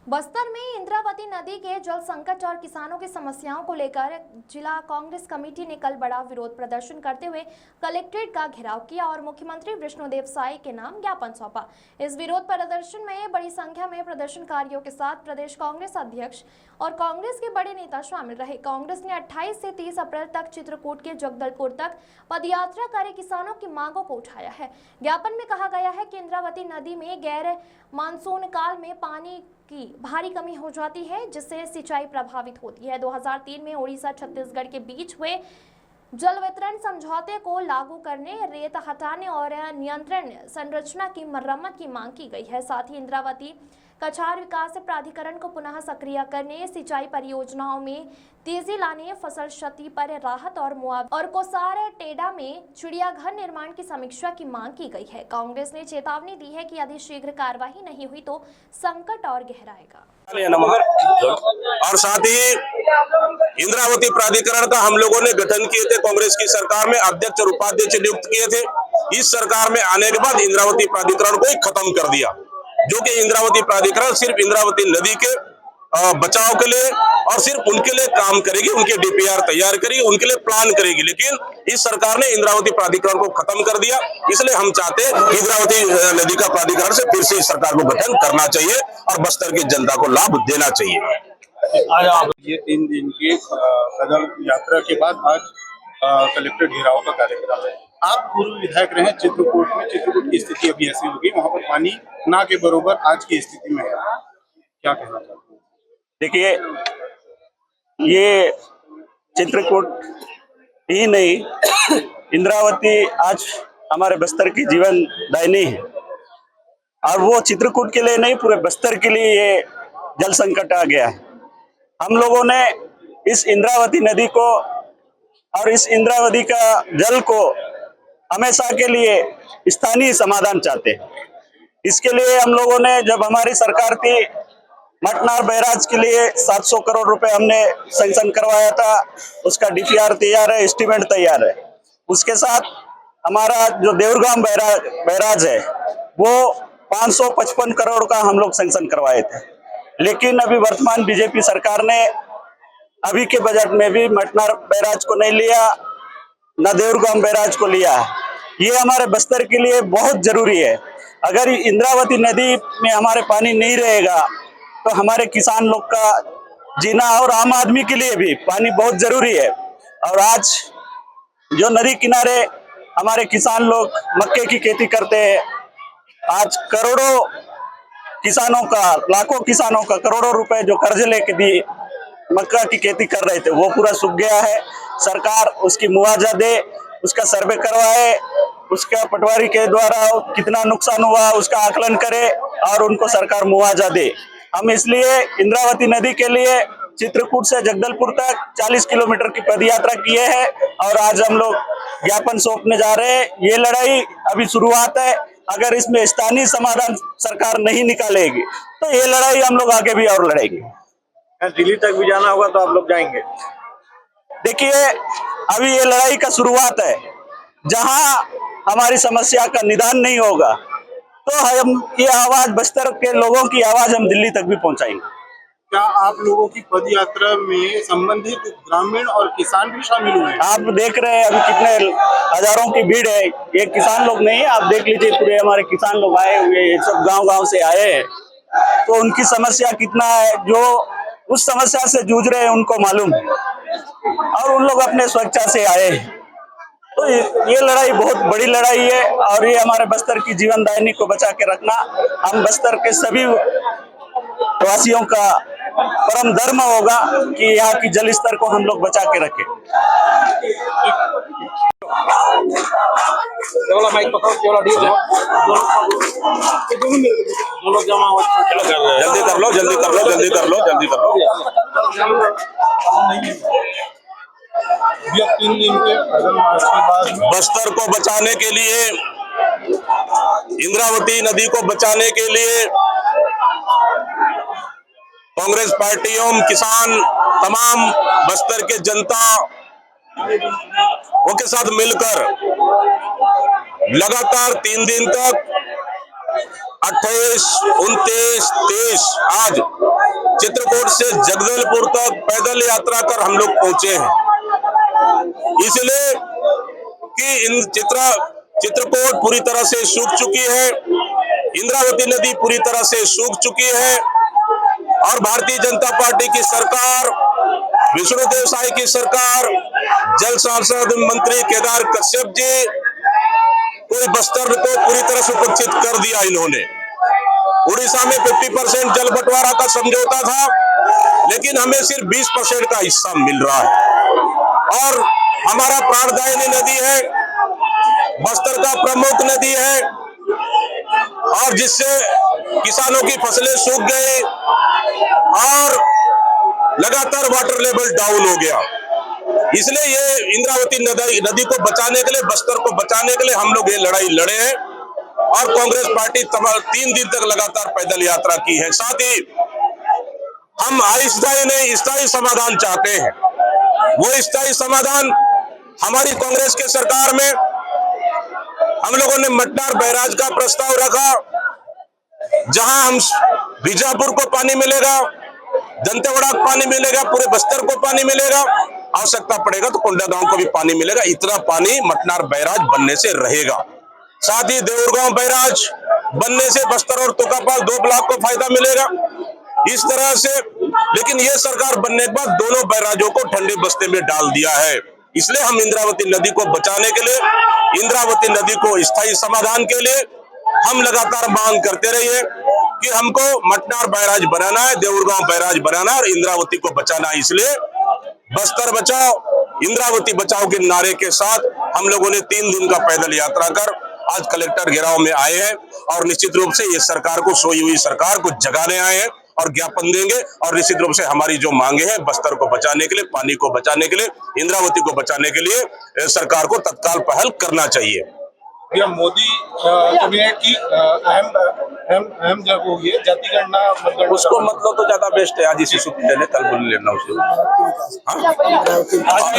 बस्तर में इंद्रावती नदी के जल संकट और किसानों की समस्याओं को लेकर जिला कांग्रेस कमेटी ने कल बड़ा विरोध प्रदर्शन करते हुए कलेक्ट्रेट का घेराव किया और मुख्यमंत्री विष्णुदेव साय के नाम ज्ञापन सौंपा। इस विरोध प्रदर्शन में बड़ी संख्या में प्रदर्शनकारियों के साथ प्रदेश कांग्रेस अध्यक्ष और कांग्रेस के बड़े नेता शामिल रहे। कांग्रेस ने 28 से 30 अप्रैल तक चित्रकूट के जगदलपुर तक पदयात्रा कर किसानों की मांगों को उठाया है। ज्ञापन में कहा गया है कि इंद्रावती नदी में गैर मानसून काल में पानी की भारी कमी हो जाती है, जिससे सिंचाई प्रभावित होती है। 2003 में उड़ीसा छत्तीसगढ़ के बीच हुए जल वितरण समझौते को लागू करने, रेत हटाने और नियंत्रण संरचना की मरम्मत की मांग की गई है। साथ ही इंद्रावती कछार विकास प्राधिकरण को पुनः सक्रिय करने, सिंचाई परियोजनाओं में तेजी लाने, फसल क्षति पर राहत और मुआवजा और कोसार टेडा में चिड़ियाघर निर्माण की समीक्षा की मांग की गई है। कांग्रेस ने चेतावनी दी है कि यदि शीघ्र कार्यवाही नहीं हुई तो संकट और गहराएगा। और साथ ही इंद्रावती प्राधिकरण का हम लोगों ने गठन किए थे, कांग्रेस की सरकार में अध्यक्ष और उपाध्यक्ष नियुक्त किए थे। इस सरकार में आने के बाद इंद्रावती प्राधिकरण को ही खत्म कर दिया, जो कि इंद्रावती प्राधिकरण सिर्फ इंद्रावती नदी के बचाव के लिए और सिर्फ उनके लिए काम करेगी, उनके डीपीआर तैयार करेगी, उनके लिए प्लान करेगी। लेकिन इस सरकार ने इंद्रावती प्राधिकरण को खत्म कर दिया। इसलिए हम चाहते हैं इंद्रावती नदी का प्राधिकरण से फिर से इस सरकार को गठन करना चाहिए और बस्तर की जनता को लाभ देना चाहिए। आज ये 3 दिन की पैदल यात्रा के बाद आज कलेक्टर घेराव का कार्यक्रम है। आप पूर्व विधायक रहे चित्रकूट में। चित्रकूट की स्थिति अभी ऐसी होगी, वहाँ पर पानी ना के बरोबर आज की स्थिति में है। क्या कहना चाहते हैं? देखिए, ये चित्रकूट ही नहीं, इंद्रावती आज हमारे बस्तर की जीवन दायिनी है और वो चित्रकूट के लिए नहीं, पूरे बस्तर के लिए ये जल संकट आ गया है। हम लोगों ने इस इंद्रावती नदी को और इस इंद्रावती का जल को हमेशा के लिए स्थानीय समाधान चाहते हैं। इसके लिए हम लोगों ने, जब हमारी सरकार थी, मटनार बैराज के लिए 700 करोड़ रुपए हमने सैंक्शन करवाया था। उसका डीपीआर तैयार है, एस्टीमेट तैयार है। उसके साथ हमारा जो देवरगाम बैराज है वो 555 करोड़ का हम लोग सैंक्शन करवाए थे। लेकिन अभी वर्तमान बीजेपी सरकार ने अभी के बजट में भी मटनार बैराज को नहीं लिया, न देवरगाम बैराज को लिया है। ये हमारे बस्तर के लिए बहुत जरूरी है। अगर इंद्रावती नदी में हमारे पानी नहीं रहेगा तो हमारे किसान लोग का जीना और आम आदमी के लिए भी पानी बहुत जरूरी है। और आज जो नदी किनारे हमारे किसान लोग मक्के की खेती करते हैं, आज करोड़ों किसानों का, लाखों किसानों का करोड़ों रुपए जो कर्ज लेके दिए मक्का की खेती कर रहे थे, वो पूरा सूख गया है। सरकार उसकी मुआवजा दे, उसका सर्वे करवाए, उसका पटवारी के द्वारा कितना नुकसान हुआ उसका आकलन करे और उनको सरकार मुआवजा दे। हम इसलिए इंद्रावती नदी के लिए चित्रकूट से जगदलपुर तक 40 किलोमीटर की पदयात्रा किए हैं और आज हम लोग ज्ञापन सौंपने जा रहे हैं। ये लड़ाई अभी शुरुआत है। अगर इसमें स्थानीय समाधान सरकार नहीं निकालेगी तो ये लड़ाई हम लोग आगे भी और लड़ेंगे। दिल्ली तक भी जाना होगा तो आप लोग जाएंगे? देखिए, अभी ये लड़ाई का शुरुआत है। जहां हमारी समस्या का निदान नहीं होगा तो हम ये आवाज, बस्तर के लोगों की आवाज हम दिल्ली तक भी पहुंचाएंगे। क्या आप लोगों की पद यात्रा में संबंधित ग्रामीण और किसान भी शामिल हुए हैं? आप देख रहे हैं अभी कितने हजारों की भीड़ है। ये किसान लोग नहीं, आप देख लीजिए, पूरे हमारे किसान लोग आए हुए, ये सब गांव-गांव से आए हैं। तो उनकी समस्या कितना है, जो उस समस्या से जूझ रहे हैं उनको मालूम है और उन लोग अपने स्वेच्छा से आए हैं। तो ये लड़ाई बहुत बड़ी लड़ाई है और ये हमारे बस्तर की जीवनदायिनी को बचा के रखना हम बस्तर के सभी वासियों का परम धर्म होगा कि यहाँ की जल स्तर को हम लोग बचा के रखें। जल्दी कर लो, जल्दी कर लो, जल्दी कर लो, जल्दी कर लो। 3 दिन के पैदल मार्च के बाद बस्तर को बचाने के लिए, इंद्रावती नदी को बचाने के लिए कांग्रेस पार्टी एवं किसान, तमाम बस्तर के जनता वो के साथ मिलकर लगातार 3 दिन तक 28, 29, 30 आज चित्रकूट से जगदलपुर तक पैदल यात्रा कर हम लोग पहुंचे हैं, इसलिए कि चित्रकूट पूरी तरह से सूख चुकी है, इंद्रावती नदी पूरी तरह से सूख चुकी है और भारतीय जनता पार्टी की सरकार, विष्णुदेव साय की सरकार, जल संसाधन मंत्री केदार कश्यप जी, पूरी बस्तर को पूरी तरह से उपेक्षित कर दिया इन्होंने। उड़ीसा में 50% जल बंटवारा का समझौता था, लेकिन हमें सिर्फ 20% का हिस्सा मिल रहा है और हमारा प्राणदायिनी नदी है, बस्तर का प्रमुख नदी है और जिससे किसानों की फसलें सूख गई और लगातार वाटर लेवल डाउन हो गया। इसलिए ये इंद्रावती नदी को बचाने के लिए, बस्तर को बचाने के लिए हम लोग ये लड़ाई लड़े हैं और कांग्रेस पार्टी 3 दिन तक लगातार पैदल यात्रा की है। साथ ही हम अस्थायी नहीं, स्थायी समाधान चाहते हैं। वो स्थायी समाधान हमारी कांग्रेस के सरकार में हम लोगों ने मटनार बैराज का प्रस्ताव रखा, जहां हम बीजापुर को पानी मिलेगा, दंतेवाड़ा को पानी मिलेगा, पूरे बस्तर को पानी मिलेगा, आवश्यकता पड़ेगा तो कोंडागांव को भी पानी मिलेगा। इतना पानी मटनार बैराज बनने से रहेगा। साथ ही देऊरगांव बैराज बनने से बस्तर और तोकापाल 2 ब्लॉक को फायदा मिलेगा। इस तरह से, लेकिन ये सरकार बनने के बाद दोनों बैराजों को ठंडे बस्ते में डाल दिया है। इसलिए हम इंद्रावती नदी को बचाने के लिए, इंद्रावती नदी को स्थायी समाधान के लिए हम लगातार मांग करते रहिए कि हमको मटनार बैराज बनाना है, देऊरगांव बैराज बनाना है और इंद्रावती को बचाना है। इसलिए बस्तर बचाओ, इंद्रावती बचाओ के नारे के साथ हम लोगों ने 3 दिन का पैदल यात्रा कर आज कलेक्टर घेराव में आए हैं और निश्चित रूप से ये सरकार को, सोई हुई सरकार को जगाने आए हैं और ज्ञापन देंगे। और निश्चित रूप से हमारी जो मांगे हैं बस्तर को बचाने के लिए, पानी को बचाने के लिए, इंद्रावती को बचाने के लिए सरकार को तत्काल पहल करना चाहिए। यह मोदी कैबिनेट की अहम जब होगी जातिगणना, मतगणना, उसको मतलब तो ज्यादा बेस्ट है। आज इसी सूत्र कल बोल लेना उसे।